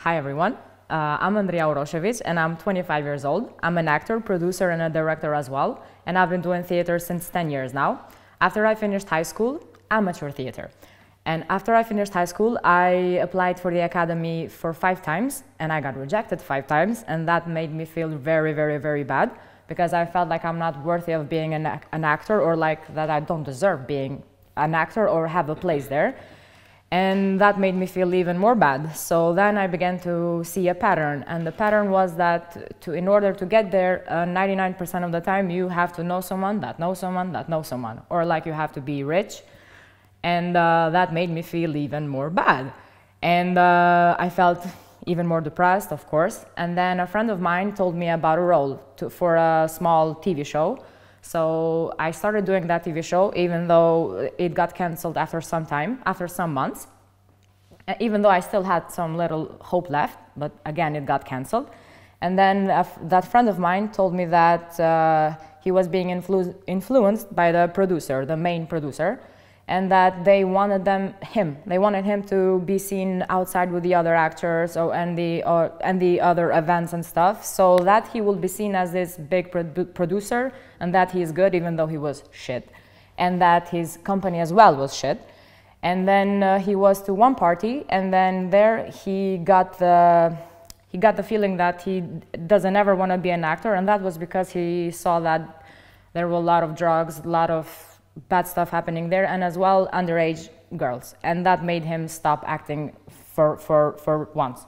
Hi everyone, I'm Andrija Urošević and I'm 25 years old. I'm an actor, producer and a director as well, and I've been doing theater since 10 years now. After I finished high school, amateur theater. And after I finished high school, I applied for the academy for 5 times and I got rejected 5 times, and that made me feel very, very, very bad because I felt like I'm not worthy of being an actor, or like that I don't deserve being an actor or have a place there. And that made me feel even more bad. So then I began to see a pattern, and the pattern was that in order to get there, 99% of the time you have to know someone that knows someone that knows someone, or like you have to be rich, and that made me feel even more bad. And I felt even more depressed, of course. And then a friend of mine told me about a role for a small TV show. So I started doing that TV show, even though it got cancelled after some time, after some months. Even though I still had some little hope left, but again, it got cancelled. And then that friend of mine told me that he was being influenced by the producer, the main producer, and that they wanted him to be seen outside with the other actors and the other events and stuff, so that he will be seen as this big producer, and that he is good even though he was shit, and that his company as well was shit. And then he was to one party, and then there he got the feeling that he doesn't ever want to be an actor, and that was because he saw that there were a lot of drugs, a lot of bad stuff happening there, and as well underage girls, and that made him stop acting for once.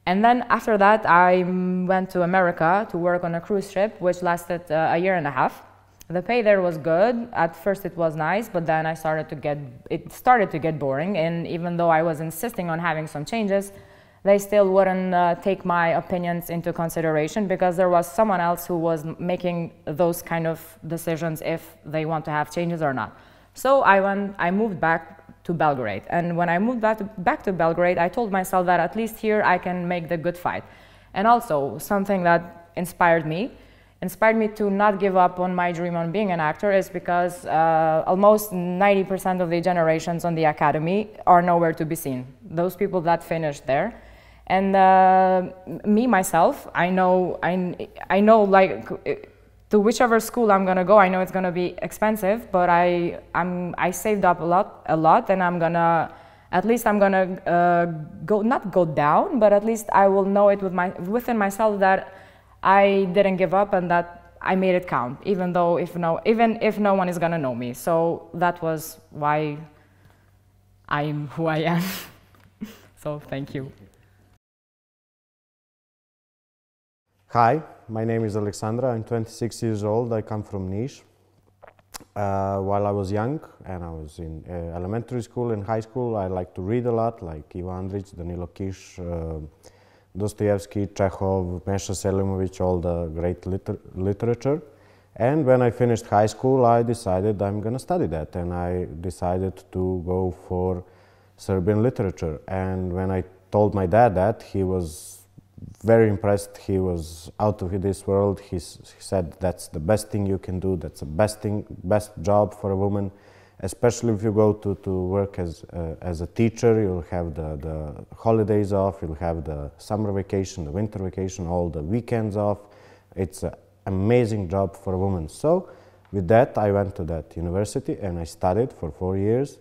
And then after that I went to America to work on a cruise ship, which lasted a year and a half. The pay there was good. At first it was nice, but then it started to get boring, and even though I was insisting on having some changes, they still wouldn't take my opinions into consideration, because there was someone else who was making those kind of decisions if they want to have changes or not. So I moved back to Belgrade, and when I moved back to Belgrade, I told myself that at least here I can make the good fight. And also something that inspired me to not give up on my dream on being an actor is because almost 90% of the generations on the academy are nowhere to be seen. Those people that finished there. And me, myself, I know like to whichever school I'm gonna go, I know it's gonna be expensive, but I saved up a lot, and at least I'm gonna not go down, but at least I will know it within myself that I didn't give up and that I made it count, even if no one is gonna know me. So that was why I'm who I am. So thank you. Hi, my name is Aleksandra. I'm 26 years old. I come from Niš. While I was young and I was in elementary school and high school, I liked to read a lot, like Ivo Andrić, Danilo Kiš, Dostoevsky, Chekhov, Meša Selimović, all the great literature. And when I finished high school, I decided I'm going to study that, and I decided to go for Serbian literature. And when I told my dad that, he was very impressed. He was out of this world. He said that's the best thing you can do. That's the best job for a woman, especially if you go to work as a teacher. You'll have the holidays off. You'll have the summer vacation, the winter vacation, all the weekends off. It's an amazing job for a woman. So with that, I went to that university and I studied for 4 years.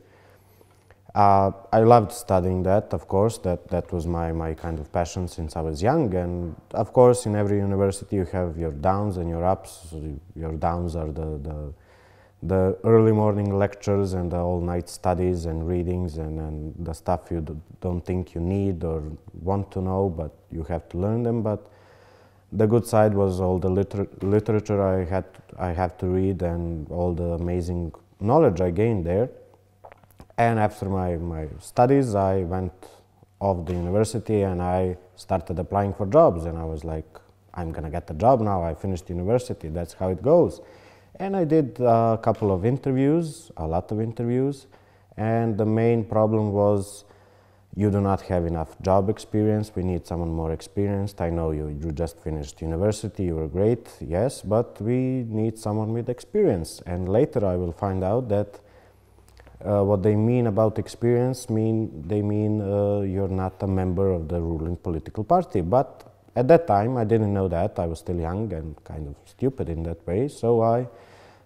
I loved studying that, of course. That was my kind of passion since I was young. And of course, in every university you have your downs and your ups. Your downs are the early morning lectures and the all-night studies and readings and the stuff you don't think you need or want to know, but you have to learn them. But the good side was all the literature I had to read and all the amazing knowledge I gained there. And after my studies, I went off the university and I started applying for jobs. And I was like, I'm going to get a job now. I finished university. That's how it goes. And I did a couple of interviews, a lot of interviews. And the main problem was you do not have enough job experience. We need someone more experienced. I know you just finished university. You were great, yes, but we need someone with experience. And later I will find out that What they mean about experience, they mean you're not a member of the ruling political party. But at that time, I didn't know that. I was still young and kind of stupid in that way. So I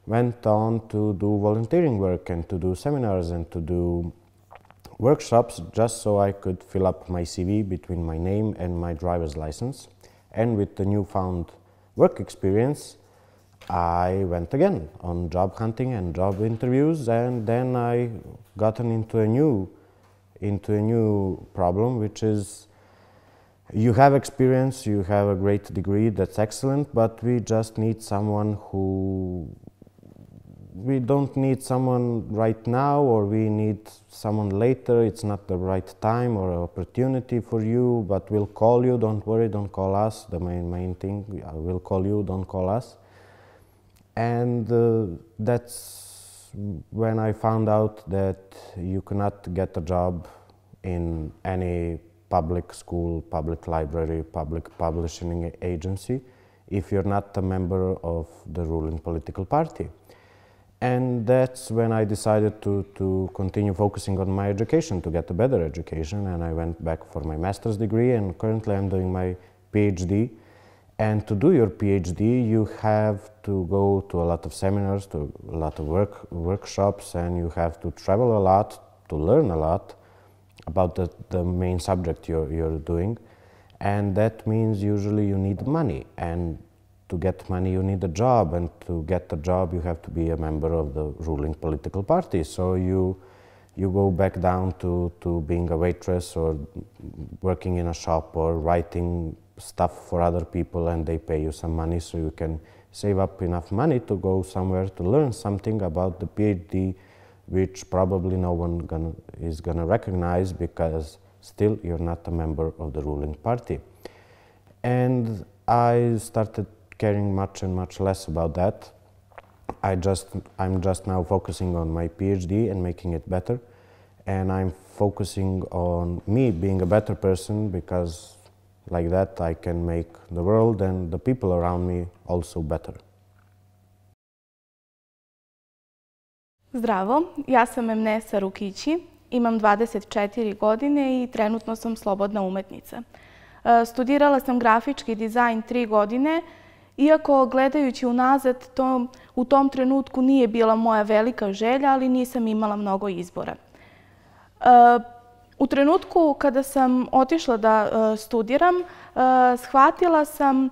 went on to do volunteering work and to do seminars and to do workshops just so I could fill up my CV between my name and my driver's license. And with the newfound work experience, I went again on job hunting and job interviews, and then I gotten into a new problem, which is you have experience, you have a great degree, that's excellent, but we just need someone we don't need someone right now, or we need someone later. It's not the right time or opportunity for you, but we'll call you. Don't worry, don't call us. The main thing, we'll call you, don't call us. And that's when I found out that you cannot get a job in any public school, public library, public publishing agency if you're not a member of the ruling political party. And that's when I decided to continue focusing on my education, to get a better education, and I went back for my master's degree, and currently I'm doing my PhD. And to do your PhD, you have to go to a lot of seminars, to a lot of workshops, and you have to travel a lot to learn a lot about the main subject you're doing. And that means usually you need money, and to get money you need a job, and to get a job you have to be a member of the ruling political party. So you go back down to being a waitress or working in a shop or writing stuff for other people, and they pay you some money so you can save up enough money to go somewhere to learn something about the PhD, which probably no one is gonna recognize because still you're not a member of the ruling party. And I started caring much and much less about that. I'm just now focusing on my PhD and making it better, and I'm focusing on me being a better person, because like that I can make the world and the people around me also better. Zdravo, ja sam Emnesa Rruukiqi, imam 24 godine i trenutno sam slobodna umetnica. Studirala sam grafički dizajn 3 godine, iako gledajući unazad to u tom trenutku nije bila moja velika želja, ali nisam imala mnogo izbora. U trenutku kada sam otišla da studiram, shvatila sam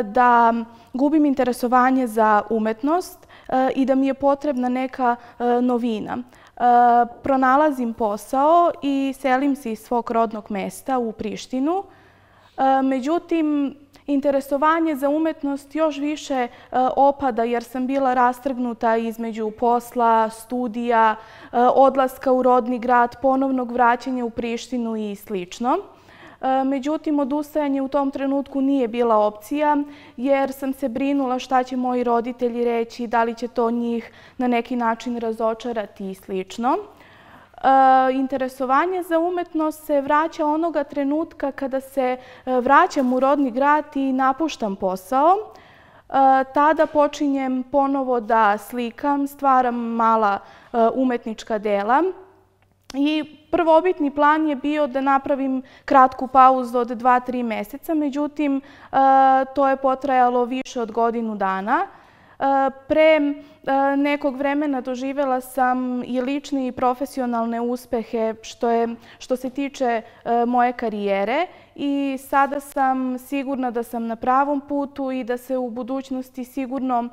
da gubim interesovanje za umetnost i da mi je potrebna neka novina. Pronalazim posao i selim se iz svog rodnog mesta u Prištinu. Međutim, interesovanje za umetnost još više opada jer sam bila rastrgnuta između posla, studija, odlaska u rodni grad, ponovnog vraćanja u Prištinu i slično. Međutim, odustajanje u tom trenutku nije bila opcija jer sam se brinula šta će moji roditelji reći, da li će to njih na neki način razočarati i slično. Interesovanje za umetnost se vraća onoga trenutka kada se vraćam u rodni grad i napuštam posao. Tada počinjem ponovo da slikam, stvaram mala umetnička dela. I prvobitni plan je bio da napravim kratku pauzu od 2-3 meseca, međutim, to je potrajalo više od godinu dana. Pre nekog vremena doživjela sam i lične i profesionalne uspehe što se tiče moje karijere i sada sam sigurna da sam na pravom putu i da se u budućnosti sigurno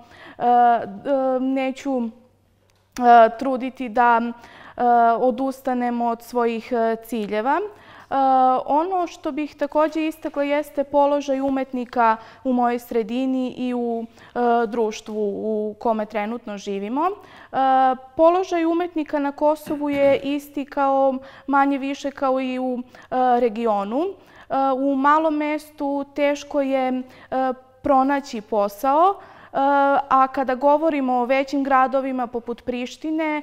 neću truditi da odustanem od svojih ciljeva. Ono što bih također istakla jeste položaj umetnika u mojoj sredini i u društvu u kome trenutno živimo. Položaj umetnika na Kosovu je isti manje više kao i u regionu. U malom mestu teško je pronaći posao. a kada govorimo o većim gradovima poput Prištine,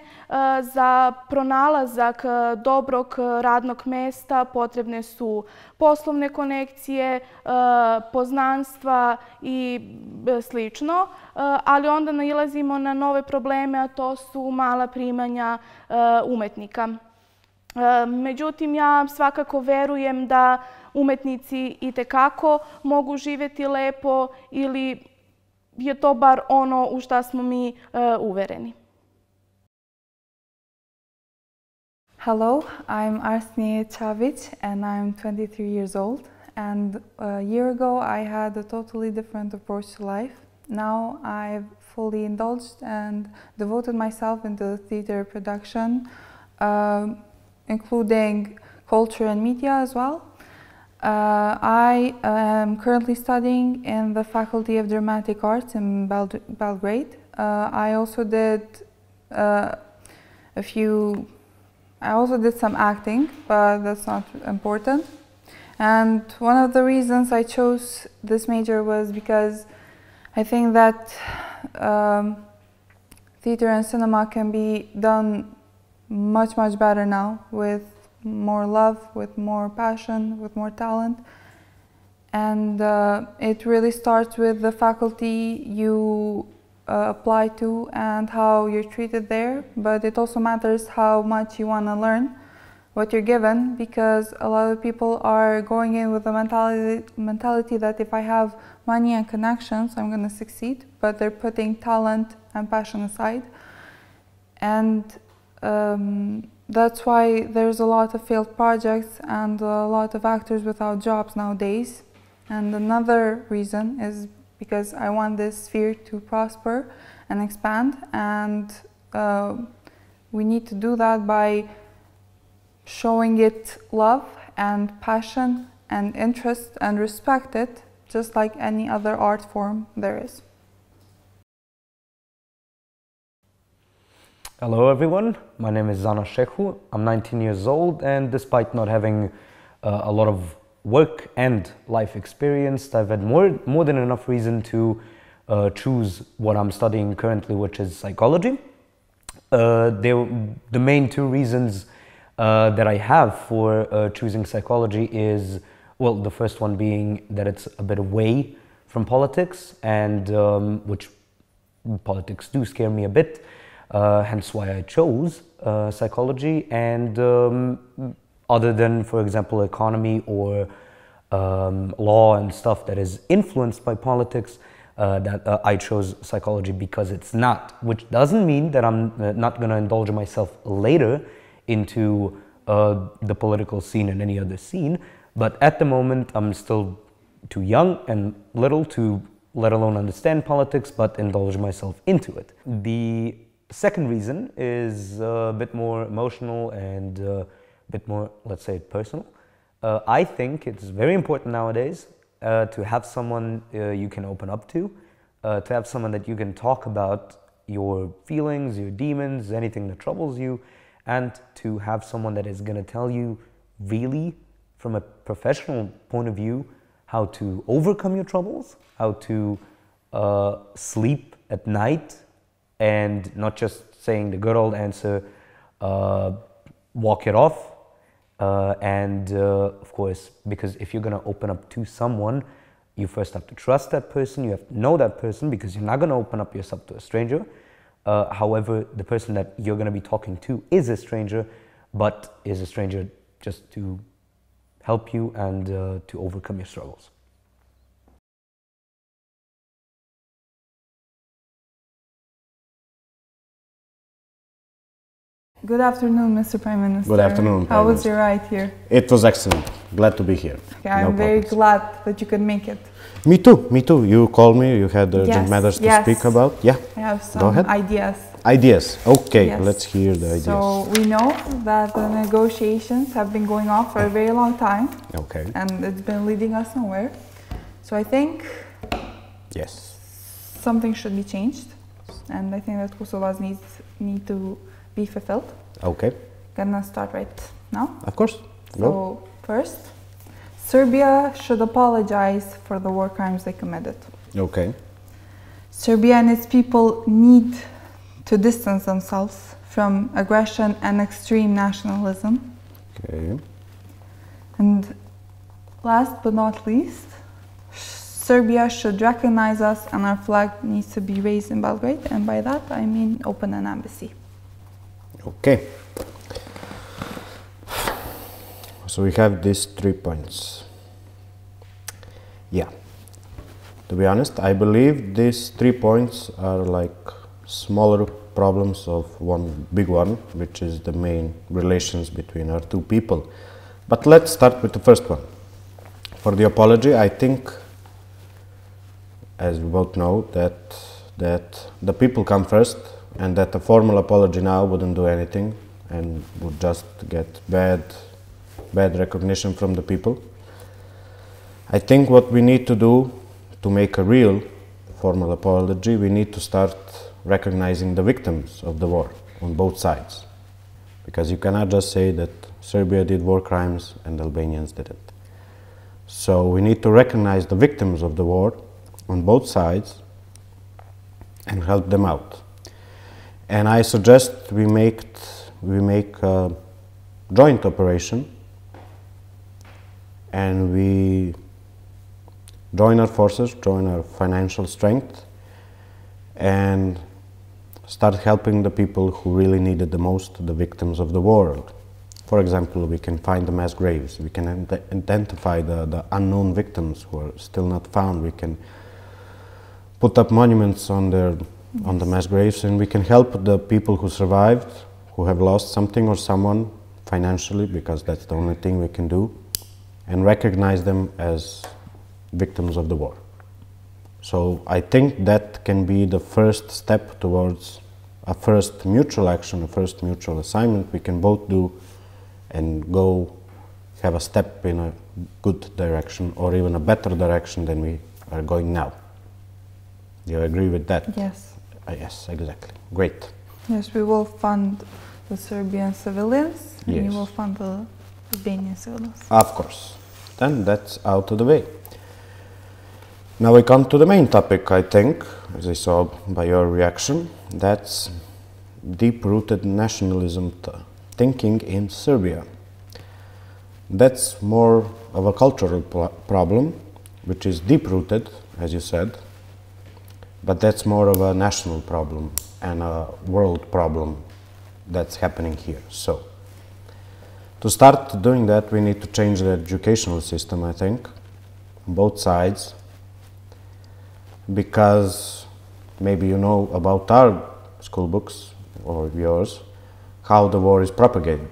za pronalazak dobrog radnog mesta potrebne su poslovne konekcije, poznanstva i slično, ali onda nailazimo na nove probleme, a to su mala primanja umetnika. Međutim, ja svakako verujem da umetnici itekako mogu živjeti lepo ili je to bar ono u šta smo mi uvereni. Hello, I'm Arsenije Čavić and I'm 23 years old. And a year ago I had a totally different approach to life. Now I've fully indulged and devoted myself into theater production, including culture and media as well. I am currently studying in the Faculty of Dramatic Arts in Belgrade. I also did some acting, but that's not important. And one of the reasons I chose this major was because I think that theater and cinema can be done much better now with more love, with more passion, with more talent. And it really starts with the faculty you apply to and how you're treated there, but it also matters how much you want to learn, what you're given, because a lot of people are going in with the mentality that if I have money and connections, I'm going to succeed, but they're putting talent and passion aside. And that's why there's a lot of failed projects and a lot of actors without jobs nowadays. And another reason is because I want this sphere to prosper and expand, and we need to do that by showing it love and passion and interest and respect it, just like any other art form there is. Hello everyone, my name is Zana Shehu. I'm 19 years old, and despite not having a lot of work and life experience, I've had more than enough reason to choose what I'm studying currently, which is psychology. The main two reasons that I have for choosing psychology is, well, the first one being that it's a bit away from politics, and which politics do scare me a bit, hence why I chose psychology. And other than, for example, economy or law and stuff that is influenced by politics, I chose psychology because it's not, which doesn't mean that I'm not going to indulge myself later into the political scene and any other scene, but at the moment I'm still too young and little to let alone understand politics, but indulge myself into it. The second reason is a bit more emotional and a bit more, let's say, personal. I think it's very important nowadays to have someone you can open up to have someone that you can talk about your feelings, your demons, anything that troubles you, and to have someone that is going to tell you really from a professional point of view how to overcome your troubles, how to sleep at night, and not just saying the good old answer, walk it off. Of course, because if you're going to open up to someone, you first have to trust that person, you have to know that person, because you're not going to open up yourself to a stranger. However, the person that you're going to be talking to is a stranger, but is a stranger just to help you and to overcome your struggles. Good afternoon, Mr. Prime Minister. Good afternoon, How was your ride here? It was excellent. Glad to be here. Okay, I'm very glad that you could make it. Me too, me too. You called me, you had urgent matters to speak about. Yeah, I have some ideas. Ideas, okay, let's hear the ideas. So we know that the negotiations have been going on for a very long time. Okay. And it's been leading us nowhere. So I think something should be changed. And I think that Kosovars need to be fulfilled. Okay. Gonna start right now. Of course. So first, Serbia should apologize for the war crimes they committed. Okay. Serbia and its people need to distance themselves from aggression and extreme nationalism. Okay. And last but not least, Serbia should recognize us and our flag needs to be raised in Belgrade, and by that I mean open an embassy. Okay. So we have these 3 points. Yeah. To be honest, I believe these 3 points are like smaller problems of one big one, which is the main relations between our two people. But let's start with the first one. For the apology, I think, as we both know, that the people come first, and that a formal apology now wouldn't do anything and would just get bad recognition from the people. I think what we need to do to make a real formal apology, we need to start recognizing the victims of the war on both sides. Because you cannot just say that Serbia did war crimes and Albanians didn't. So we need to recognize the victims of the war on both sides and help them out. And I suggest we make a joint operation, and we join our forces, join our financial strength, and start helping the people who really need it the most, the victims of the war. For example, we can find the mass graves, we can identify the unknown victims who are still not found, we can put up monuments on the mass graves, and we can help the people who survived, who have lost something or someone financially, because that's the only thing we can do, and recognize them as victims of the war. So I think that can be the first step towards a first mutual action, a first mutual assignment we can both do and go have a step in a good direction, or even a better direction than we are going now. Do you agree with that? Yes. Yes, exactly. Great. Yes, we will fund the Serbian civilians, and Yes. you will fund the Albanian civilians. Of course. Then that's out of the way. Now we come to the main topic, I think, as I saw by your reaction. That's deep-rooted nationalism thinking in Serbia. That's more of a cultural problem, which is deep-rooted, as you said, but that's more of a national problem and a world problem that's happening here. So, to start doing that, we need to change the educational system, I think, on both sides, because maybe you know about our school books, or yours, how the war is propagated,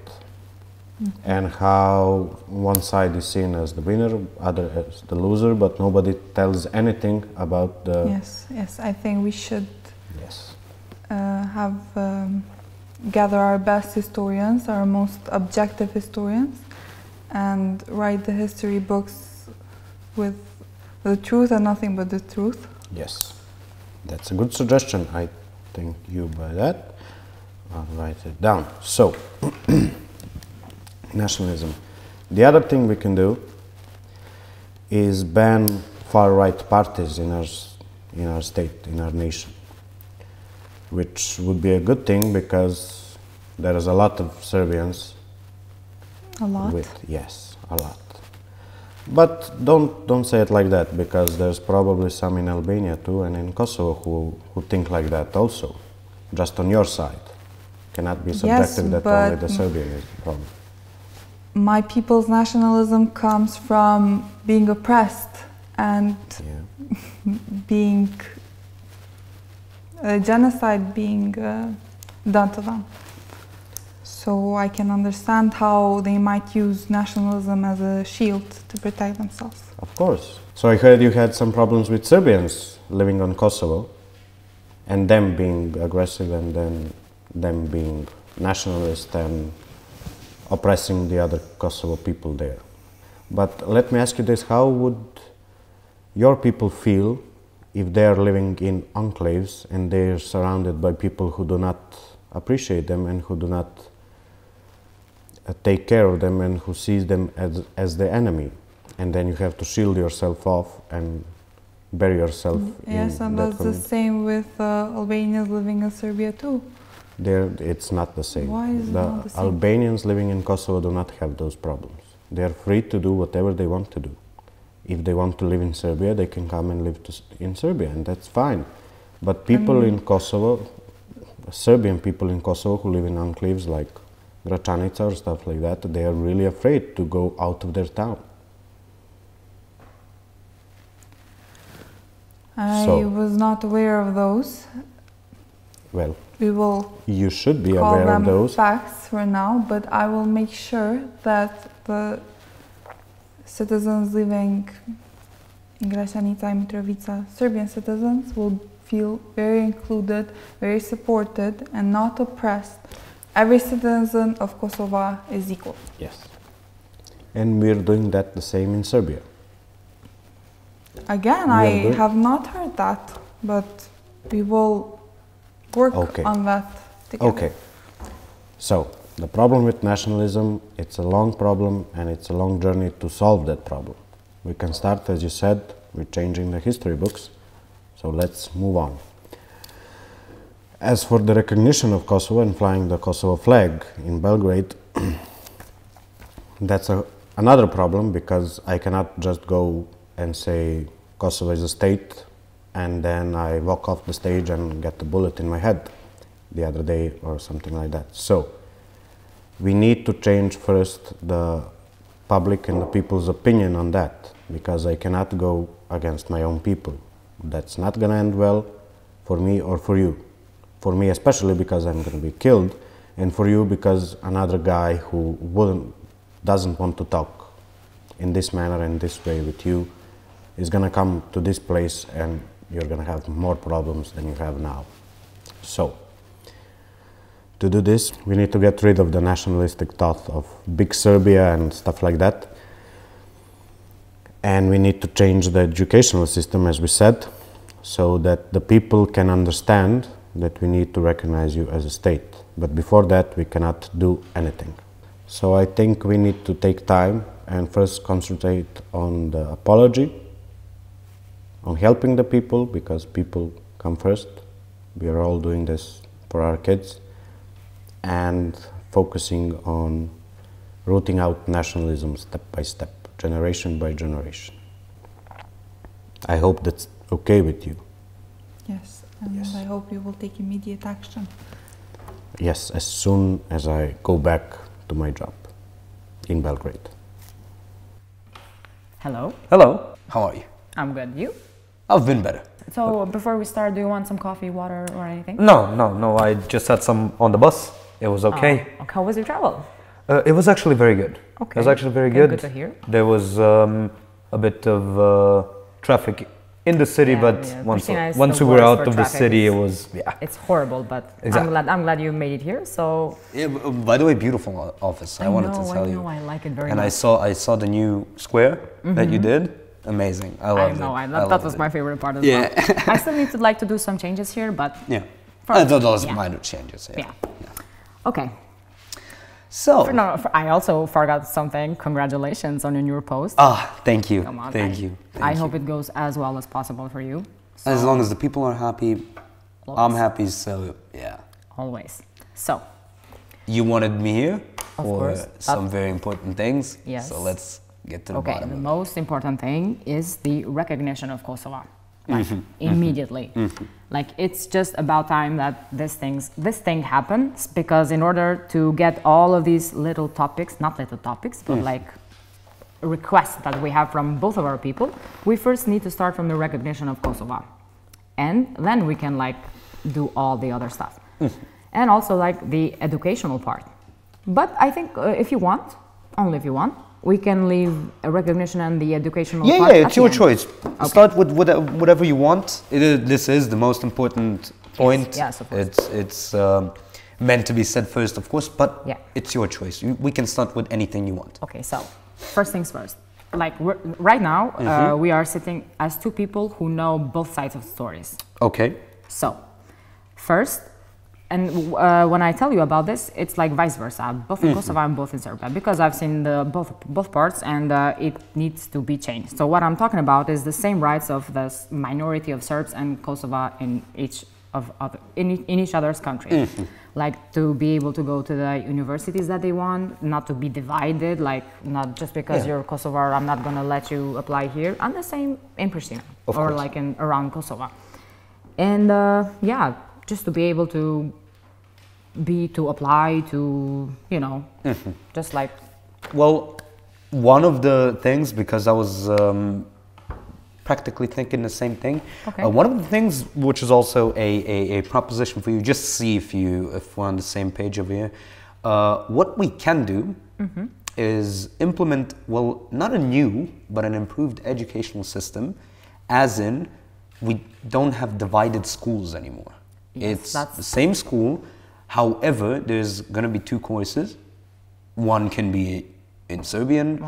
and how one side is seen as the winner, other as the loser, but nobody tells anything about the... Yes, I think we should Yes. gather our best historians, our most objective historians, and write the history books with the truth and nothing but the truth. Yes, that's a good suggestion. I thank you by that. I'll write it down. So, nationalism. The other thing we can do is ban far-right parties in our state, in our nation, which would be a good thing because there is a lot of Serbians. A lot? Yes, a lot. But don't say it like that, because there's probably some in Albania too and in Kosovo who think like that also, just on your side. Cannot be subjective that only the Serbian is the problem. My people's nationalism comes from being oppressed and being genocide being done to them. So I can understand how they might use nationalism as a shield to protect themselves. Of course. So I heard you had some problems with Serbians living on Kosovo, and them being aggressive, and then them being nationalist and oppressing the other Kosovo people there. But let me ask you this, how would your people feel if they are living in enclaves and they are surrounded by people who do not appreciate them and who do not take care of them and who sees them as the enemy, and then you have to shield yourself off and bury yourself Yes, in and that that's the community. same with Albanians living in Serbia too. It's not the same. Why is it not the same? Albanians living in Kosovo do not have those problems. They are free to do whatever they want to do. If they want to live in Serbia, they can come and live in Serbia, and that's fine. But people in Kosovo, Serbian people in Kosovo who live in enclaves like Gračanica or stuff like that, they are really afraid to go out of their town. I was not aware of those. Well, We will you should be call aware them of those. facts for now, but I will make sure that the citizens living in Gračanica and Mitrovica, Serbian citizens, will feel very included, very supported, and not oppressed. Every citizen of Kosovo is equal. Yes. And we're doing that the same in Serbia. Again, I have not heard that, but we will work on that together. Okay. So, the problem with nationalism, it's a long problem and it's a long journey to solve that problem. We can start, as you said, with changing the history books. So let's move on. As for the recognition of Kosovo and flying the Kosovo flag in Belgrade, that's another problem, because I cannot just go and say Kosovo is a state and then I walk off the stage and get a bullet in my head the other day or something like that. So we need to change first the public and the people's opinion on that, because I cannot go against my own people. That's not going to end well for me or for you. For me especially, because I'm going to be killed, and for you because another guy who doesn't want to talk in this manner and this way with you is going to come to this place, and you're going to have more problems than you have now. So, to do this, we need to get rid of the nationalistic thought of big Serbia and stuff like that. And we need to change the educational system, as we said, so that the people can understand that we need to recognize you as a state. But before that, we cannot do anything. So I think we need to take time and first concentrate on the apology, on helping the people, because people come first. We are all doing this for our kids, and focusing on rooting out nationalism step by step, generation by generation. I hope that's okay with you. Yes, and I hope you will take immediate action. Yes, as soon as I go back to my job in Belgrade. Hello. Hello. How are you? I'm good. You? I've been better. So before we start, do you want some coffee, water, or anything? No. I just had some on the bus. It was okay. How was your travel? It was actually very good. Okay. It was actually very good. Good to hear. There was a bit of traffic in the city, but once we were out of the city, it was It's horrible, but exactly. I'm glad you made it here. So. Yeah. By the way, beautiful office. I wanted to tell you. I like it very much. And I saw the new square that you did. Amazing. I loved it. That was my favorite part as well. I still need to do some changes here, but those minor changes. Yeah. Okay. So I also forgot something. Congratulations on your new post. Thank you. Come on, thank you. I hope it goes as well as possible for you. So as long as the people are happy, I'm happy. So always. So you wanted me here for some very important things. Yes. So let's get to the bottom. Okay. The most important thing is the recognition of Kosovo. Like, immediately. Like, it's just about time that this thing happens, because in order to get all of these little topics, not little topics, but like requests that we have from both of our people, we first need to start from the recognition of Kosovo. And then we can like do all the other stuff. And also like the educational part. But I think if you want, only if you want, we can leave a recognition and the educational part. Yeah, it's your choice. Okay. Start with whatever you want. This is the most important point. Yes, of course. It's meant to be said first, of course, but it's your choice. We can start with anything you want. Okay, so first things first. Like right now, we are sitting as two people who know both sides of stories. Okay. So, first, And when I tell you about this, it's like vice versa, both in Kosovo and both in Serbia, because I've seen both parts, and it needs to be changed. So what I'm talking about is the same rights of the minority of Serbs and Kosovo in each other's country. Like to be able to go to the universities that they want, not to be divided, like not just because you're Kosovar, I'm not gonna let you apply here. And the same in Pristina, or like around Kosovo. And yeah, just to be able to apply to, you know, just like. Well, one of the things, because I was practically thinking the same thing. One of the things which is also a proposition for you, just see if we're on the same page over here. What we can do is implement, well, not a new, but an improved educational system, as in we don't have divided schools anymore. It's the same school, however, there's going to be two courses. One can be in Serbian,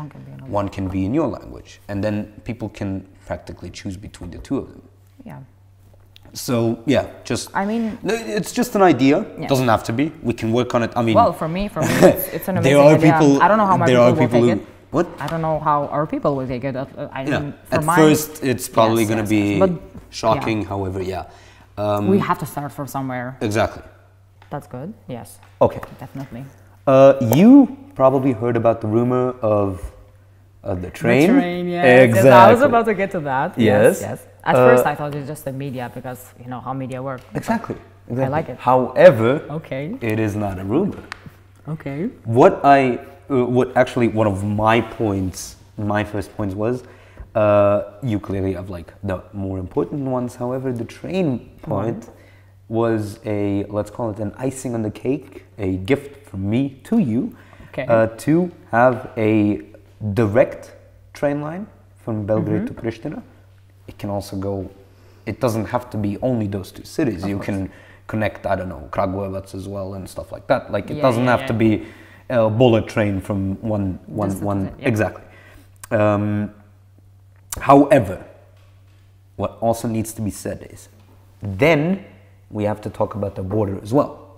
one can be in your language, and then people can practically choose between the two of them. Yeah. So yeah, just, I mean, it's just an idea. It doesn't have to be. We can work on it. I mean, well, for me, it's an amazing idea. I don't know how my people will take it. What? I don't know how our people will take it. I mean, at first, it's probably going to be shocking. However, we have to start from somewhere. Exactly. That's good. Yes. Okay. Definitely. You probably heard about the rumor of the train. The train, yes. Exactly. Yes, I was about to get to that. Yes. Yes. At first, I thought it was just the media, because you know how media work. Exactly. I like it. However, it is not a rumor. Okay. What actually one of my first points was, you clearly have like the more important ones. However, the train point was let's call it an icing on the cake, a gift from me to you, to have a direct train line from Belgrade to Pristina. It can also go, it doesn't have to be only those two cities. You can connect, I don't know, Kragujevac as well and stuff like that. Like it doesn't have to be a bullet train from one. Exactly. However, what also needs to be said is, then we have to talk about the border as well.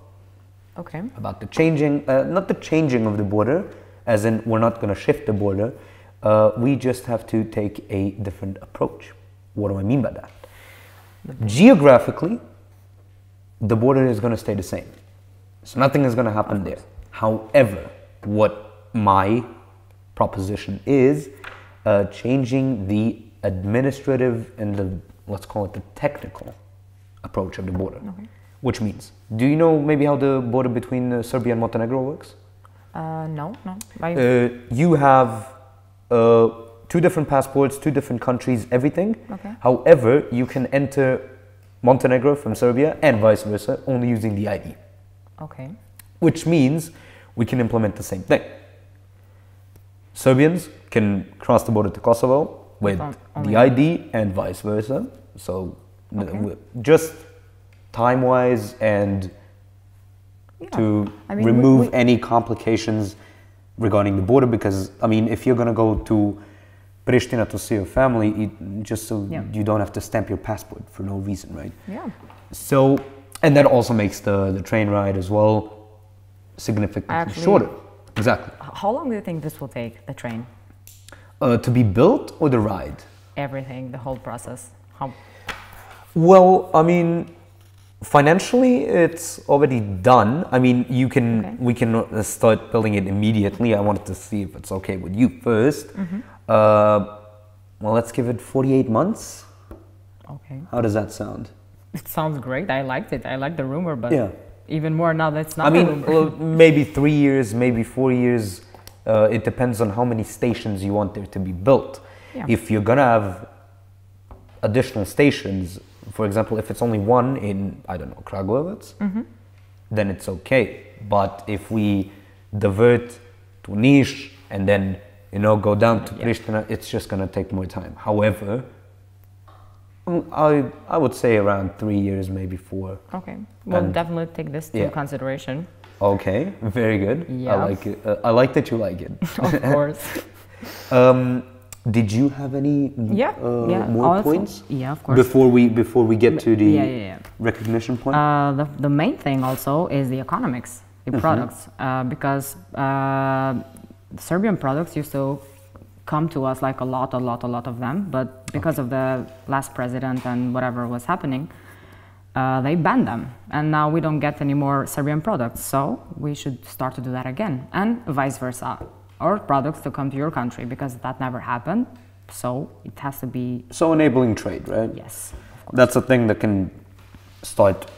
Okay. About the changing, not the changing of the border, as in we're not going to shift the border. We just have to take a different approach. What do I mean by that? Geographically, the border is going to stay the same. So nothing is going to happen there. However, what my proposition is, changing the administrative and the, let's call it the technical approach of the border. Which means, do you know maybe how the border between Serbia and Montenegro works? No. You have two different passports, two different countries, everything. However, you can enter Montenegro from Serbia and vice versa, only using the ID. Which means we can implement the same thing. Serbians can cross the border to Kosovo with the ID and vice versa. So just time-wise and to remove any complications regarding the border, because I mean, if you're gonna go to Pristina to see your family, just so you don't have to stamp your passport for no reason, right? So, and that also makes the train ride as well significantly shorter. Exactly. How long do you think this will take, the train? To be built or the ride? Everything, the whole process. Well, I mean, financially, it's already done. I mean, we can start building it immediately. I wanted to see if it's okay with you first. Well, let's give it 48 months. How does that sound? It sounds great. I liked it. I liked the rumor, but even more now that's not. I mean, maybe 3 years, maybe 4 years. It depends on how many stations you want there to be built. If you're gonna have additional stations, for example, if it's only one in, I don't know, Kragujevac, then it's okay. But if we divert to Niš and then, you know, go down to Pristina, it's just going to take more time. However, I would say around 3 years, maybe 4. We'll definitely take this into consideration. Very good. I like it. I like that you like it. Of course. Of course. Yes. What Did you have any more points? Yeah, of course. Before we get to the recognition point? The main thing also is the economics, the products, because Serbian products used to come to us like a lot of them, but because of the last president and whatever was happening, they banned them, and now we don't get any more Serbian products, so we should start to do that again, and vice versa. Or products to come to your country, because that never happened, so it has to be... So enabling trade, right? Yes, of course. That's a thing that can start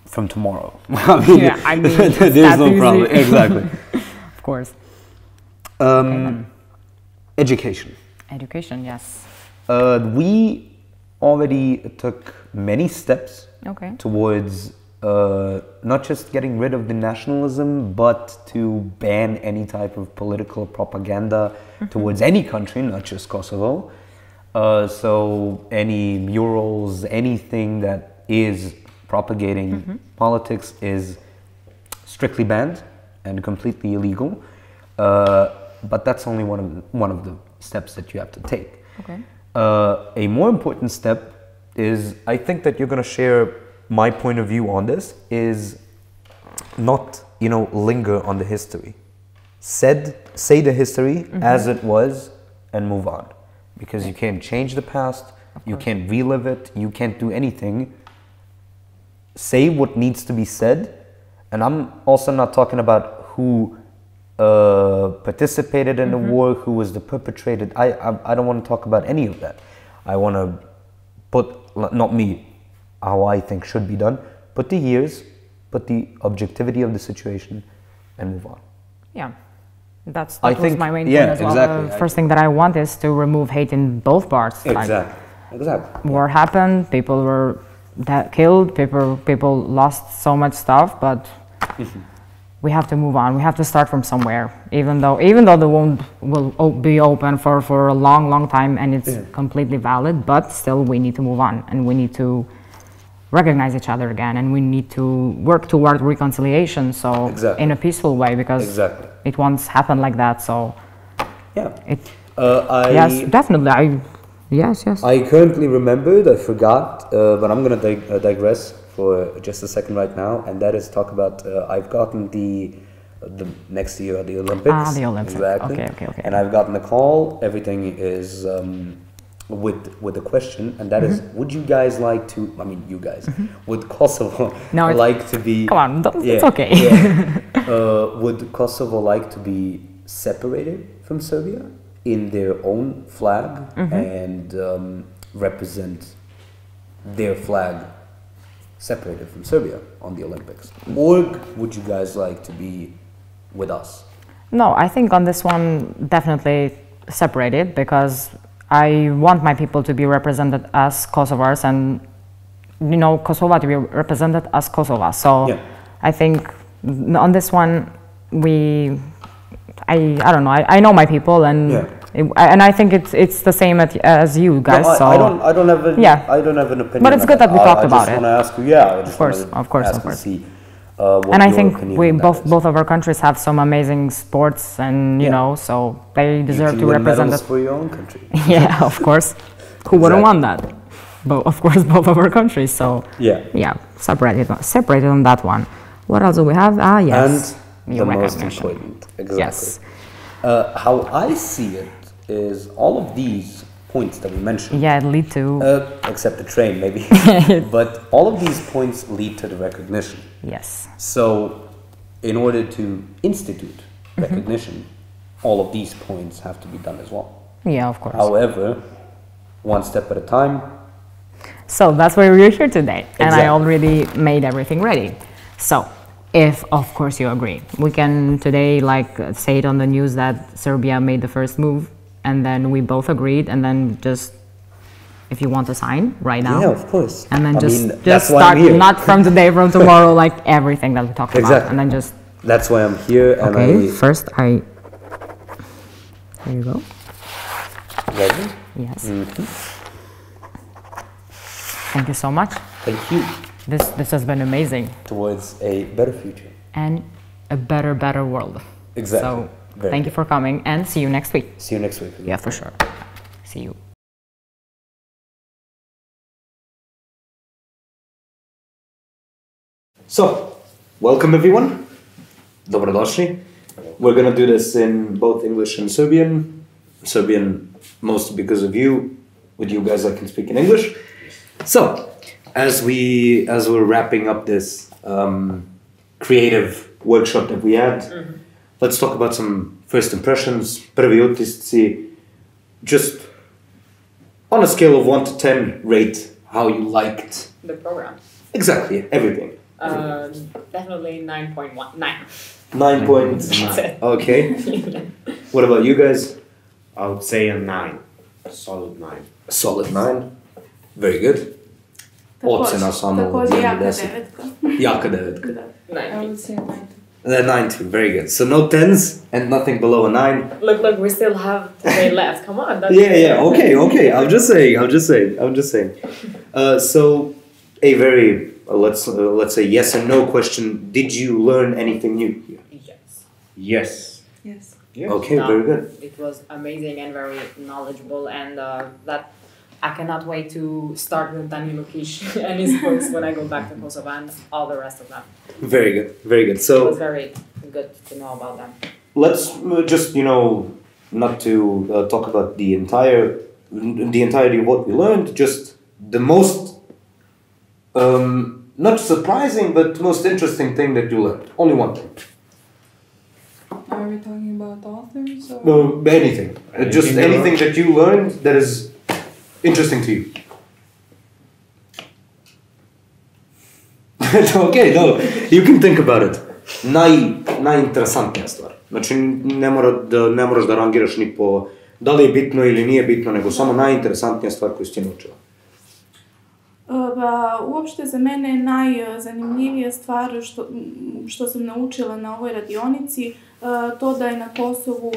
from tomorrow. I mean, there's no problem. Exactly. Of course. Education. Education, yes. We already took many steps towards not just getting rid of the nationalism, but to ban any type of political propaganda towards any country, not just Kosovo. So any murals, anything that is propagating politics is strictly banned and completely illegal. But that's only one of the steps that you have to take. Okay. A more important step is, I think that you're going to share my point of view on this, is not, linger on the history. Say the history as it was and move on. Because you can't change the past, you can't relive it, you can't do anything. Say what needs to be said, and I'm also not talking about who participated in the war, who was the perpetrator. I don't want to talk about any of that. I want to put, not me, how I think should be done, put the years, put the objectivity of the situation, and move on. Yeah, that was my main point as well. Exactly. The first thing that I want is to remove hate in both parts. Exactly. War happened, people were killed, people lost so much stuff, but we have to move on. We have to start from somewhere, even though the wound will be open for a long time, and it's completely valid, but still we need to move on, and we need to recognize each other again, and we need to work toward reconciliation, so in a peaceful way, because it once happened like that, so yes, definitely. Yes. I currently remembered, I forgot, but I'm going to digress for just a second right now, and that is talk about, I've gotten the next year the Olympics. The Olympics. Exactly. Okay. And I've gotten a call, everything is with a question, and that is, would you guys like to, you guys, would Kosovo like to be... Come on, it's okay. Would Kosovo like to be separated from Serbia in their own flag and represent their flag separated from Serbia on the Olympics? Or would you guys like to be with us? No, I think on this one, definitely separated, because I want my people to be represented as Kosovars, and Kosovo to be represented as Kosovo. So I think on this one, I don't know. I know my people, and and I think it's the same as you guys. No, so I don't have an opinion. But it's good that we talked about it. I just want to ask you. Yeah, of course. See, and I think both of our countries have some amazing sports, and so they deserve to represent us for your own country. Yeah, of course. Who wouldn't want that? But of course, both of our countries. So separated on that one. What else do we have? Yes, and the most important, exactly. Yes. How I see it is all of these points that we mentioned. Yeah, lead to... except the train, maybe. But all of these points lead to the recognition. Yes. So, in order to institute recognition, all of these points have to be done as well. Yeah, of course. However, one step at a time. So, that's why we're here today. And I already made everything ready. So, if, of course, you agree, we can today, say it on the news that Serbia made the first move, and then we both agreed, and then just, if you want to sign right now. Yeah, of course. And then just start, not from today, from tomorrow, everything that we talked about, and then just... That's why I'm here, and first here you go. Ready? Yes. Thank you so much. Thank you. This has been amazing. Towards a better future. And a better world. Exactly. So, thank you for coming, and see you next week. See you next week. Yeah, for sure. See you. So, welcome everyone. Dobrodošli. We're gonna do this in both English and Serbian. Serbian mostly because of you. With you guys I can speak in English. So, as we're wrapping up this creative workshop that we had, let's talk about some first impressions, prvi utisci, just on a scale of 1 to 10, rate how you liked the program. Exactly, everything. Definitely 9.1. 9. 9 points. Okay. What about you guys? I would say a 9. A solid 9. A solid 9. Very good. Ocena samo od 1 do 10. Jaka 9. I would say 9. 9 too. Very good. So no 10s and nothing below a 9. Look, we still have today left. Come on. Yeah. Okay. I'm just saying. So a very let's say yes and no question. Did you learn anything new here? Yes. Yes. Okay, very good. It was amazing and very knowledgeable, and that I cannot wait to start with Danilo Kish and his books when I go back to Kosovo and all the rest of them. Very good. So it was very good to know about them. Let's just not to talk about the entirety of what we learned. Just the most not surprising but most interesting thing that you learned. Only one thing. Are we talking about authors? Or? No, anything. Just anything that you learned that is interesting to you. Okay, no, you can think about it. Najinteresantnija stvar. Znači, ne moraš da rangiraš ni po da li je bitno ili nije bitno, nego samo najinteresantnija stvar koju si ti naučila. Uopšte za mene je najzanimljivija stvar što sam naučila na ovoj radionici, to da je na Kosovu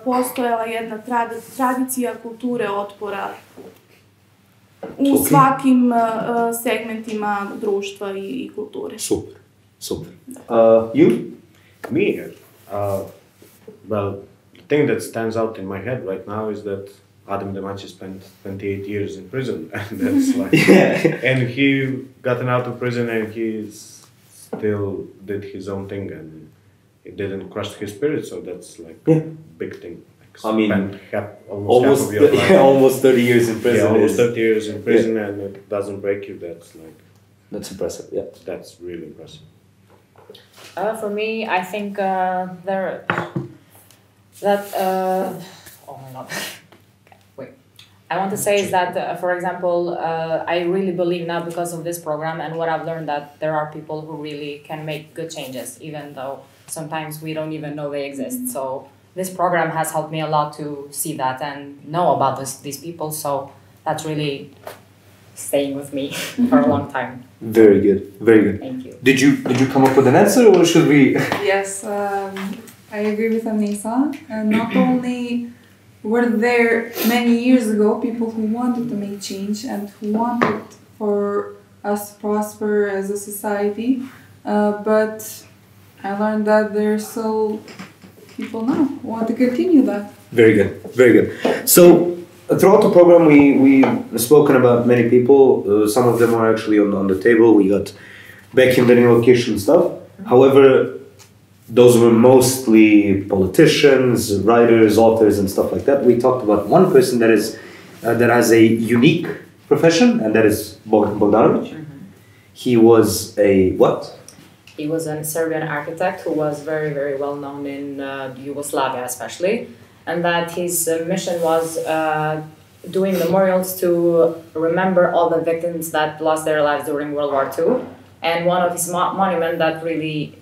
postojala jedna tradicija kulture otpora u svakim segmentima društva i kulture. Super. You? Me? Well, the thing that stands out in my head right now is that Adam Demaci spent 28 years in prison, and that's like, and he gotten out of prison and he still did his own thing and it didn't crush his spirit, so that's like a big thing. Like, I mean, almost half of your life. Almost 30 years in prison. Yeah, almost 30 years in prison, and it doesn't break you. That's impressive. Yeah, that's really impressive. For me, I think oh my god. I want to say is that, for example, I really believe now because of this program and what I've learned that there are people who really can make good changes, even though sometimes we don't even know they exist. So this program has helped me a lot to see that and know about these people. So that's really staying with me for a long time. Very good. Thank you. Did you come up with an answer, or should we? Yes, I agree with Emnesa. And not only were there many years ago people who wanted to make change and who wanted for us to prosper as a society, but I learned that there are still people now who want to continue that. Very good. So throughout the program we've spoken about many people. Some of them are actually on the table. We got Becky and Danilo Kish and stuff. However, those were mostly politicians, writers, authors, and stuff like that. We talked about one person that has a unique profession, and that is Bogdanović. He was a what? He was a Serbian architect who was very, very well known in Yugoslavia especially, and that his mission was doing memorials to remember all the victims that lost their lives during World War II. And one of his monuments that really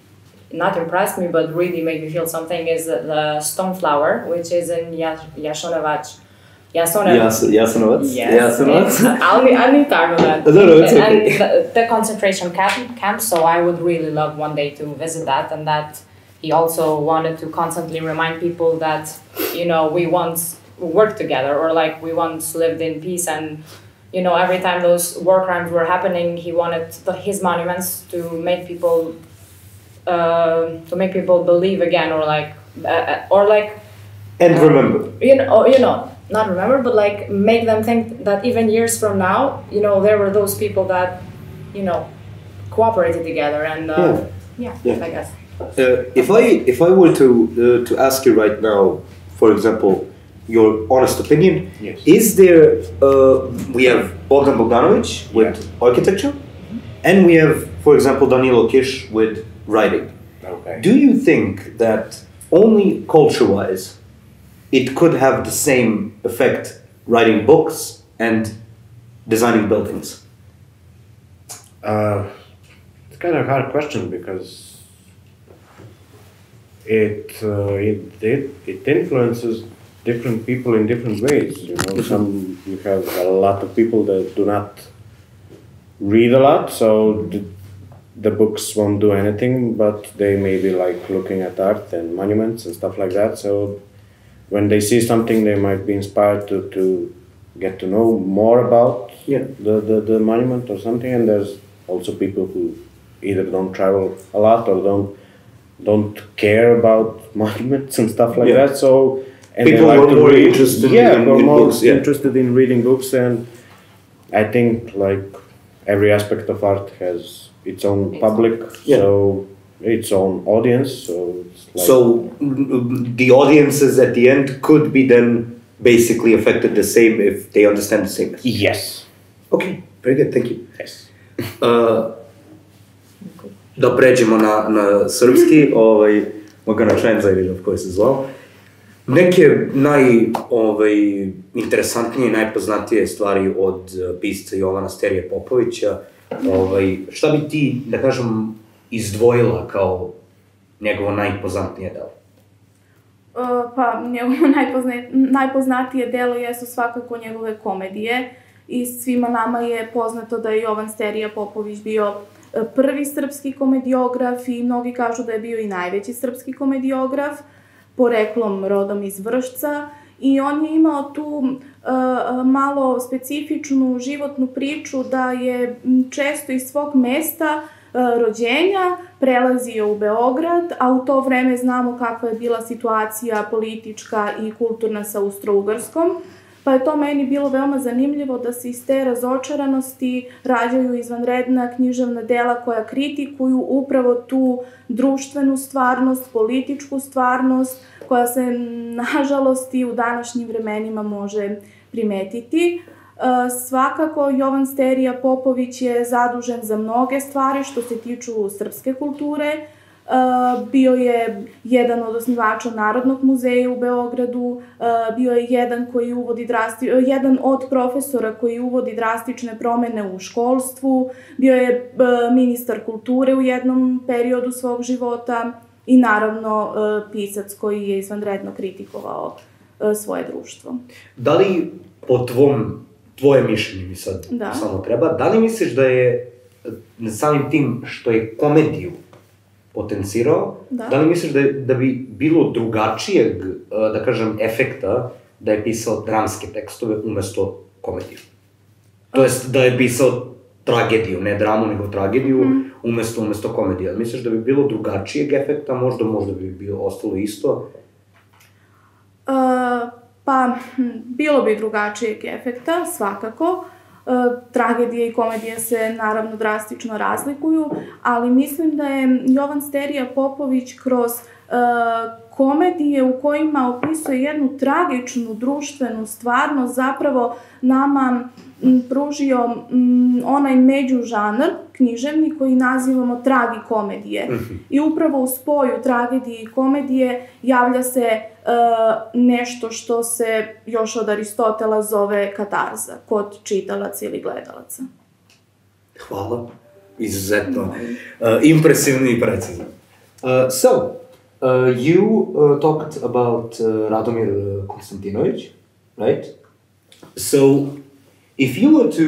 not impressed me, but really made me feel something is the stone flower, which is in Jasenovac. Yes. I'll need time on that. No, it's okay. And the concentration camp, so I would really love one day to visit that, and that he also wanted to constantly remind people that, we once worked together, or like we once lived in peace, and every time those war crimes were happening, he wanted his monuments to make people believe again, or like and remember. not remember, but like make them think that even years from now, you know, there were those people that, you know, cooperated together and I guess. If I were to ask you right now, for example, your honest opinion, Yes. is there, we have Bogdan Bogdanović with architecture, and we have, for example, Danilo Kiš with writing. Okay. Do you think that only culture-wise it could have the same effect writing books and designing buildings? It's kind of a hard question because it influences different people in different ways. You know, you have a lot of people that do not read a lot, so the books won't do anything, but they may be like looking at art and monuments and stuff like that. So when they see something, they might be inspired to get to know more about the monument or something. And there's also people who either don't travel a lot or don't care about monuments and stuff like that. So and people they like were to more read, interested in more books. Interested in reading books, and I think like every aspect of art has its own public, so its own audience. So it's like, so the audiences at the end could be then basically affected the same if they understand the same. yes, Okay, very good, thank you. yes. Da pređemo na srpski, we're gonna translate it of course as well. Neke interesantnije i najpoznatije stvari od pisca Jovana Sterije Popovića, šta bi ti, da kažem, izdvojila kao njegovo najpoznatije delo? Pa njegovo najpoznatije delo jesu svakako njegove komedije i svima nama je poznato da je Jovan Sterija Popović bio prvi srpski komediograf i mnogi kažu da je bio i najveći srpski komediograf, poreklom rodom iz Vršca, i on je imao tu malo specifičnu životnu priču da je često iz svog mesta rođenja prelazio u Beograd, a u to vreme znamo kakva je bila situacija politička i kulturna sa Austro-Ugarskom, pa je to meni bilo veoma zanimljivo da se iz te razočaranosti rađaju izvanredna književna dela koja kritikuju upravo tu društvenu stvarnost, političku stvarnost, koja se, nažalost, i u današnjim vremenima može primetiti. Svakako, Jovan Sterija Popović je zadužen za mnoge stvari što se tiču srpske kulture. Bio je jedan od osnivača Narodnog muzeja u Beogradu, bio je jedan od profesora koji uvodi drastične promene u školstvu, bio je ministar kulture u jednom periodu svog života i naravno pisac koji je izvanredno kritikovao svoje društvo. Da li po tvoje mišljenje mi sad samo treba, da li misliš da je samim tim što je komediju potencirao, da li misliš da bi bilo drugačijeg, da kažem, efekta da je pisao dramske tekstove umesto komediju? To jest da je pisao tragediju, ne dramu, nego tragediju umesto komedije. Misliš da bi bilo drugačijeg efekta, možda bi bilo ostalo isto? Pa, bilo bi drugačijeg efekta, svakako. Tragedije i komedije se naravno drastično razlikuju, ali mislim da je Jovan Sterija Popović kroz komedije u kojima opisuje jednu tragičnu društvenu stvarnost zapravo nama pružio onaj međužanar književni koji nazivamo tragikomedije. I upravo u spoju tragedije i komedije javlja se nešto što se još od Aristotela zove katarza kod čitalaca ili gledalaca. Hvala. Izuzetno. Impresivno i precizno. You talked about Radomir Konstantinović, right? So, if you were to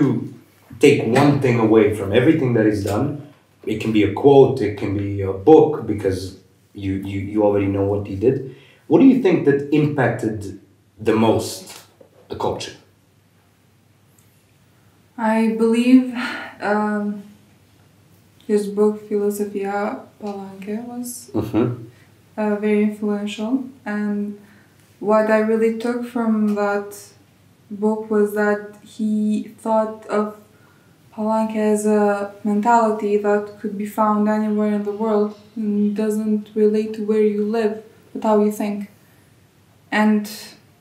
take one thing away from everything that is done, it can be a quote, it can be a book, because you already know what he did. What do you think that impacted the most the culture? I believe his book Filosofia Palanke was very influential, and what I really took from that book was that he thought of Palanke as a mentality that could be found anywhere in the world and doesn't relate to where you live, but how you think. And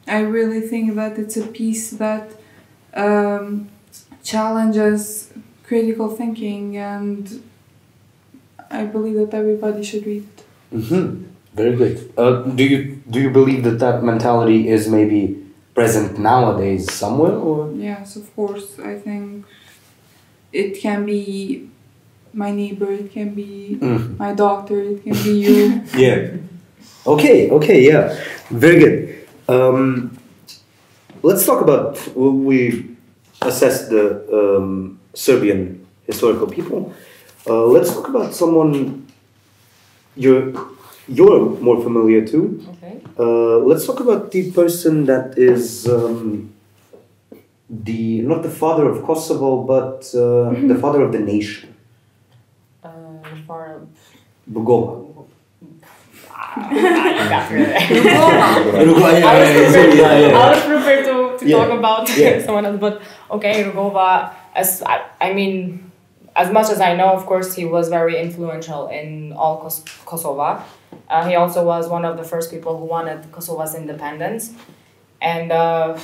I really think that it's a piece that challenges critical thinking, and I believe that everybody should read it. Mm-hmm. Very good. Do you believe that mentality is maybe present nowadays somewhere, or? Yes, of course. I think it can be my neighbor, it can be my doctor, it can be you. Yeah. Okay, yeah. Very good. Let's talk about, we assessed the Serbian historical people. Let's talk about someone you're more familiar to. Okay. Let's talk about the person that is not the father of Kosovo, but the father of the nation. Bugova. I was prepared to talk about someone else, but okay, Rugova, as much as I know, of course, he was very influential in all Kosovo. He also was one of the first people who wanted Kosovo's independence. And I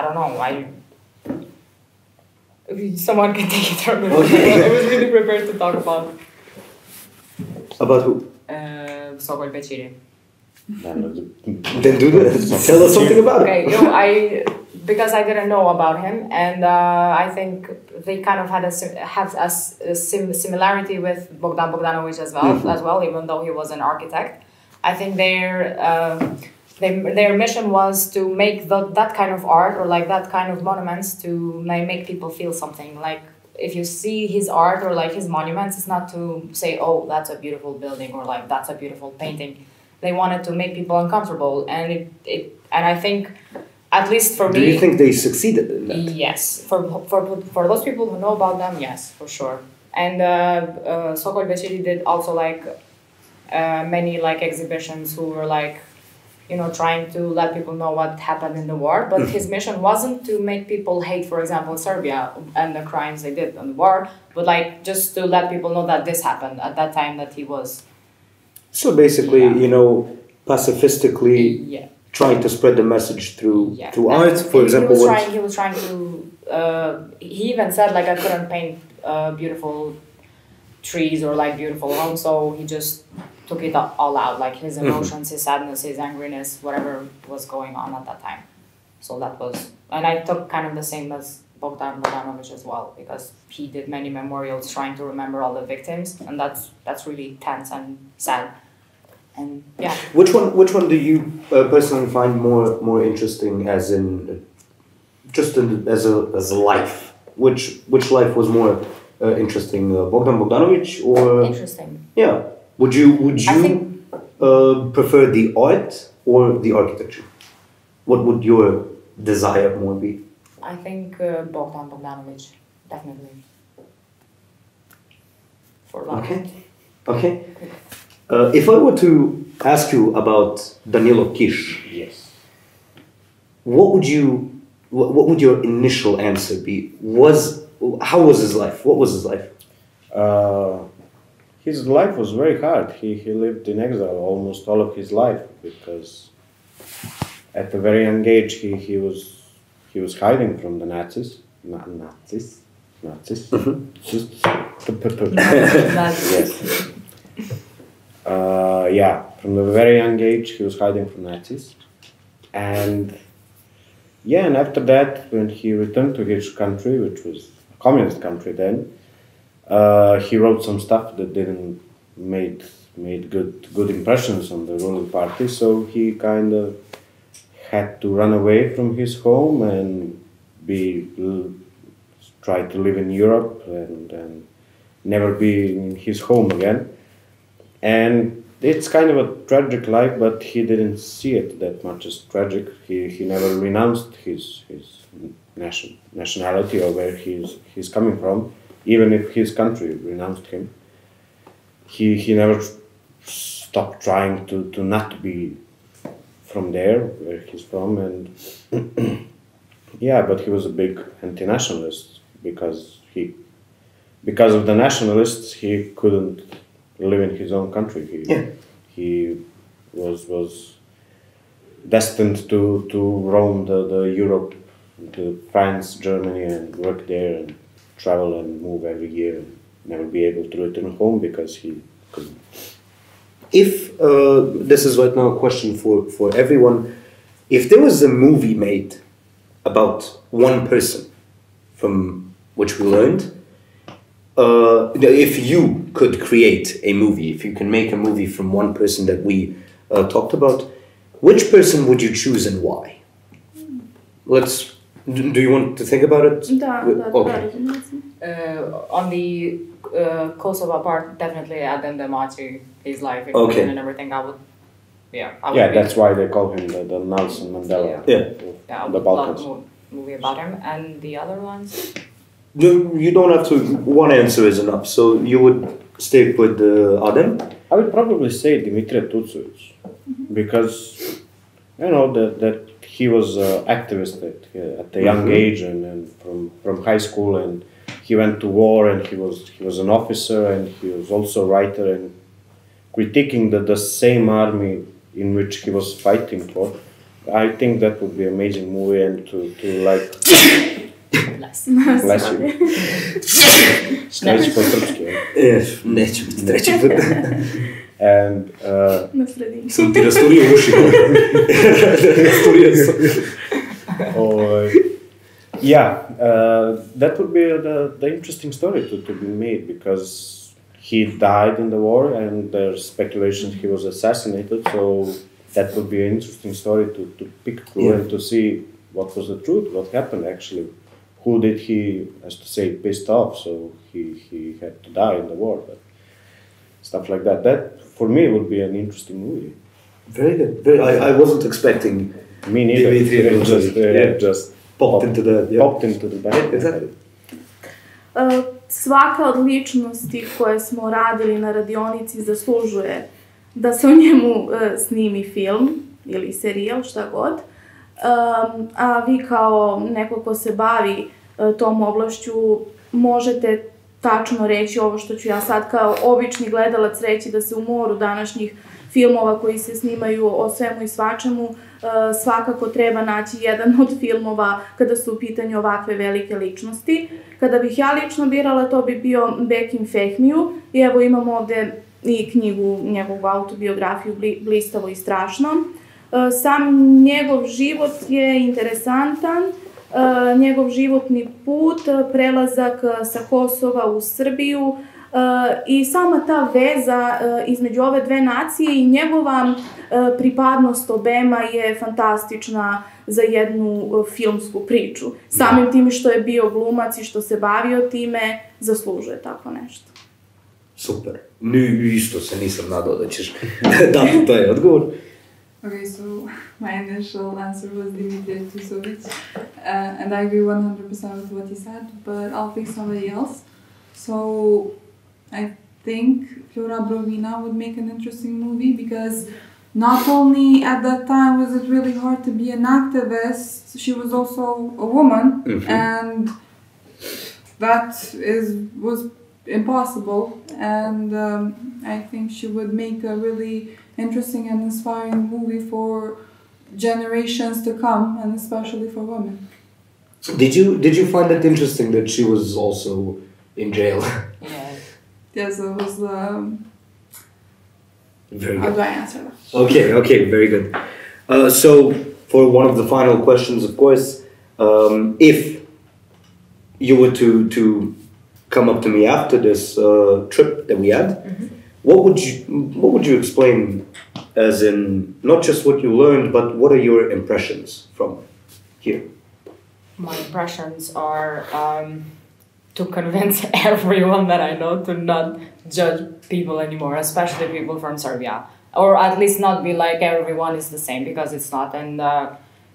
don't know, someone can take it from me. I was really prepared to talk about. About who? Sokol Bećiri. Then do this. Tell us something about it. Okay, because I didn't know about him, and I think they kind of had a similarity with Bogdan Bogdanović as well, even though he was an architect. I think their mission was to make that kind of art, or like that kind of monuments, to make people feel something. Like if you see his art or like his monuments, it's not to say, oh, that's a beautiful building, or like that's a beautiful painting. They wanted to make people uncomfortable, and I think, at least for me. Do you think they succeeded in that? Yes, for those people who know about them, yes, for sure. And Sokol Bećiri did also like many like exhibitions who were like, trying to let people know what happened in the war. But his mission wasn't to make people hate, for example, Serbia and the crimes they did in the war, but like just to let people know that this happened at that time, that he was. So basically, pacifistically trying to spread the message through art, for example. He was trying to. He even said like, I couldn't paint beautiful trees or like beautiful homes, so he just took it all out, like his emotions, his sadness, his angriness, whatever was going on at that time. So that was, and I took kind of the same as Bogdan Bogdanović as well, because he did many memorials trying to remember all the victims, and that's really tense and sad. And yeah. Which one do you personally find more interesting, as in as a life? Which life was more interesting, Bogdan Bogdanović or? Interesting. Yeah. Would you prefer the art or the architecture? What would your desire more be? I think Bogdan Bogdanović, definitely. For love. Okay. If I were to ask you about Danilo Kiš, yes, what would your initial answer be? How was his life? What was his life? His life was very hard. He lived in exile almost all of his life, because at a very young age he was hiding from the Nazis. Nazis. Yes. From a very young age he was hiding from Nazis, and after that, when he returned to his country, which was a communist country then, he wrote some stuff that didn't made good impressions on the ruling party, so he kind of had to run away from his home and try to live in Europe and never be in his home again. And it's kind of a tragic life, but he didn't see it that much as tragic. He never renounced his nationality or where he's coming from, even if his country renounced him. He never stopped trying to not be from there, where he's from, and yeah, but he was a big anti-nationalist because of the nationalists he couldn't live in his own country. He was destined to roam the Europe, to France, Germany, and work there and travel and move every year and never be able to return home because he couldn't. If this is right now a question for everyone, if there was a movie made about one person from which we learned, if you could create a movie, if you can make a movie from one person that we talked about, which person would you choose and why? Do you want to think about it? Okay. On the Kosovo part, definitely Adem Demaci, his life and everything. I would that's why they call him the Nelson Mandela. I would love a movie about him. And the other ones? You don't have to. One answer is enough. So you would stick with Adem? I would probably say Dimitrije Tucović, because you know that he was an activist at a young age and from high school, and he went to war, and he was an officer, and he was also a writer and critiquing the same army in which he was fighting for. I think that would be an amazing movie, and to like. Bless you. Neću po srpski. Neću biti treći put. And sam ti rasturio uši. That would be the interesting story to be made, because he died in the war and there's speculation he was assassinated, so that would be an interesting story to pick through and to see what was the truth, what happened actually. Who did he, as to say, pissed off, so he had to die in the war, but stuff like that. That, for me, would be an interesting movie. Very good. I wasn't expecting. Me neither. It just popped into the back. Exactly. Svaka od ličnosti koje smo radili na radionici zaslužuje da se o njemu snimi film ili serijal, šta god. A vi kao neko ko se bavi tom oblašću možete tačno reći ovo što ću ja sad kao obični gledalac reći, da se u moru današnjih filmova koji se snimaju o svemu i svačemu svakako treba naći jedan od filmova kada su u pitanju ovakve velike ličnosti. Kada bih ja lično birala, to bi bio Bekim Fehmiju, i evo imamo ovde i knjigu, njegovu autobiografiju Blistavo i strašno. Sam njegov život je interesantan, njegov životni put, prelazak sa Kosova u Srbiju i sama ta veza između ove dve nacije i njegova pripadnost obema je fantastična za jednu filmsku priču. Samim tim što je bio glumac i što se bavio time, zaslužuje tako nešto. Super. Isto se nisam nadao da ćeš dati taj odgovor. Okay, so my initial answer was Dimitrije Tucović, and I agree 100% with what he said, but I'll pick somebody else. So I think Flora Brovina would make an interesting movie, because not only at that time was it really hard to be an activist, she was also a woman, and that was impossible, and I think she would make a really interesting and inspiring movie for generations to come, and especially for women. Did you find it interesting that she was also in jail? Yes, it was. Very good. How do I answer that? Okay, very good. So for one of the final questions, of course, if you were to come up to me after this trip that we had, what would you explain, as in not just what you learned, but what are your impressions from here? My impressions are to convince everyone that I know to not judge people anymore, especially people from Serbia, or at least not be like everyone is the same, because it's not. And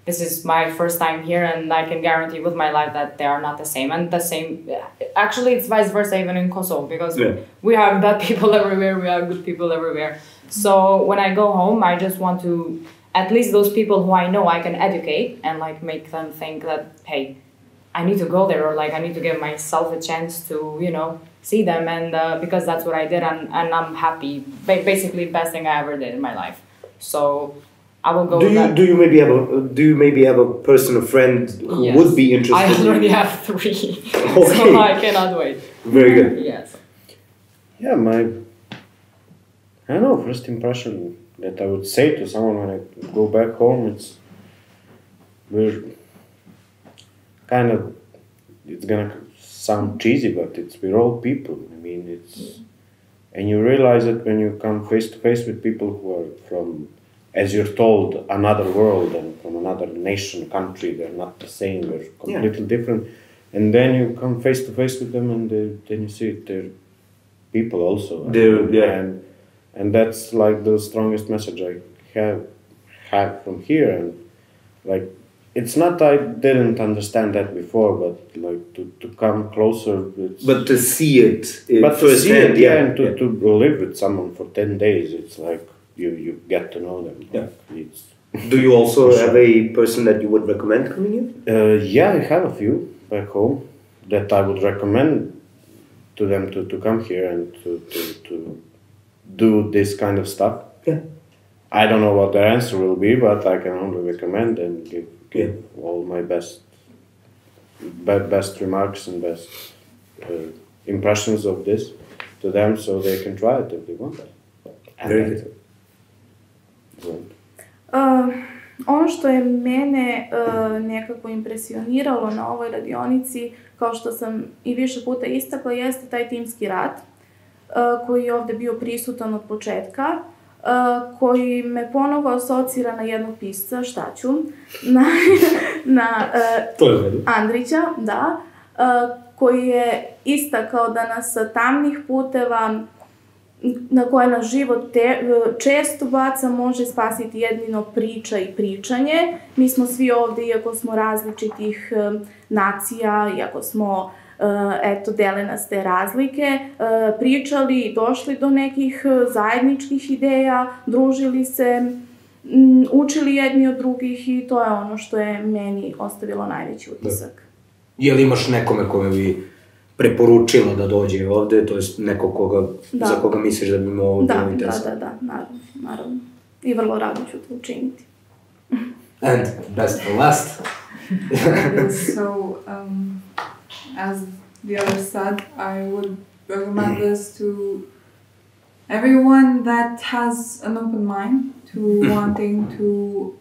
this is my first time here, and I can guarantee with my life that they are not the same. And the same, actually, it's vice versa even in Kosovo, because we have bad people everywhere, we have good people everywhere. So when I go home, I just want to, at least those people who I know I can educate and like make them think that, hey, I need to go there, or like I need to give myself a chance to, you know, see them, and because that's what I did, and I'm happy. Basically, best thing I ever did in my life. So I will go. Do you maybe have a person, a friend who yes. would be interested? I already have 3, okay. So I cannot wait. Very good. Yes. Yeah, I don't know, first impression that I would say to someone when I go back home, we're kind of, it's gonna sound cheesy, but we're all people. I mean, and you realize it when you come face to face with people who are from, as you're told, another world and from another nation, country. They're not the same, they're completely different. And then you come face to face with them, and then you see they're people also. And that's like the strongest message I have from here. And like, it's not I didn't understand that before, but like to come closer. But to see it firsthand, and to live with someone for 10 days, it's like you get to know them. Yeah. Like, do you also have a person that you would recommend coming in? Yeah, I have a few back home that I would recommend to them to come here and to do this kind of stuff. Yeah. I don't know what their answer will be, but I can only recommend and give all my best remarks and best impressions of this to them, so they can try it if they want. Very good. Ono što je mene nekako impresioniralo na ovoj radionici, kao što sam i više puta istakla, jeste taj timski rad koji je ovdje bio prisutan od početka, koji me ponovo asocira na jednog pisca, šta ću, na Andrića, da, koji je istakao da nas sa tamnih puteva na koje nas život često baca može spasiti jedino priča i pričanje. Mi smo svi ovdje, iako smo različitih nacija, iako smo dele nas te razlike, pričali i došli do nekih zajedničkih ideja, družili se, učili jedni od drugih, i to je ono što je meni ostavilo najveći utisak. Je li imaš nekome kome bi preporučila da dođe ovdje, to je neko za koga misliš da bi imao ovdje interesant? Da, naravno. I vrlo rado ću to učiniti. And best for last. So, as the other said, I would recommend this to everyone that has an open mind to wanting to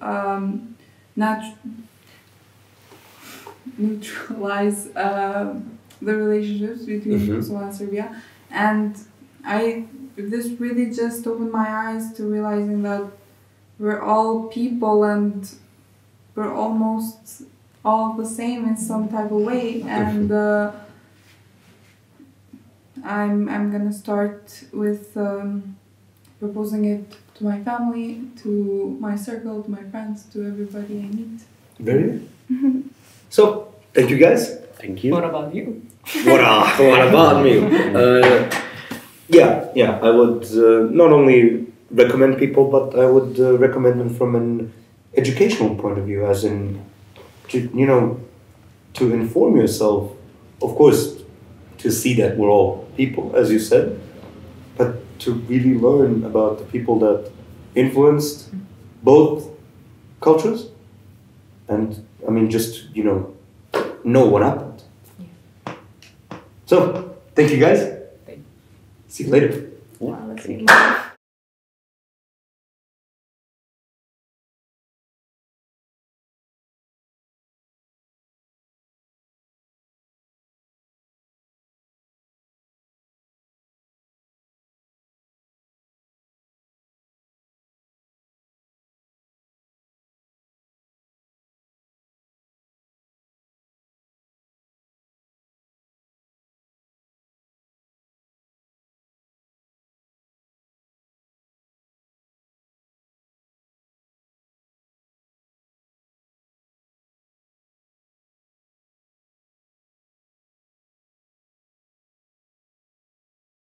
neutralize the relationships between Kosovo and Serbia. And this really just opened my eyes to realizing that we're all people and we're almost all the same in some type of way. And I'm gonna start with proposing it to my family, to my circle, to my friends, to everybody I meet. Very good. So, thank you guys. Thank you. What about you? What about me? I would not only recommend people, but I would recommend them from an educational point of view, as in, to inform yourself, of course, to see that we're all people, as you said, but to really learn about the people that influenced both cultures, and just know what happened. Yeah. So, thank you guys. See you later. Hvala svima.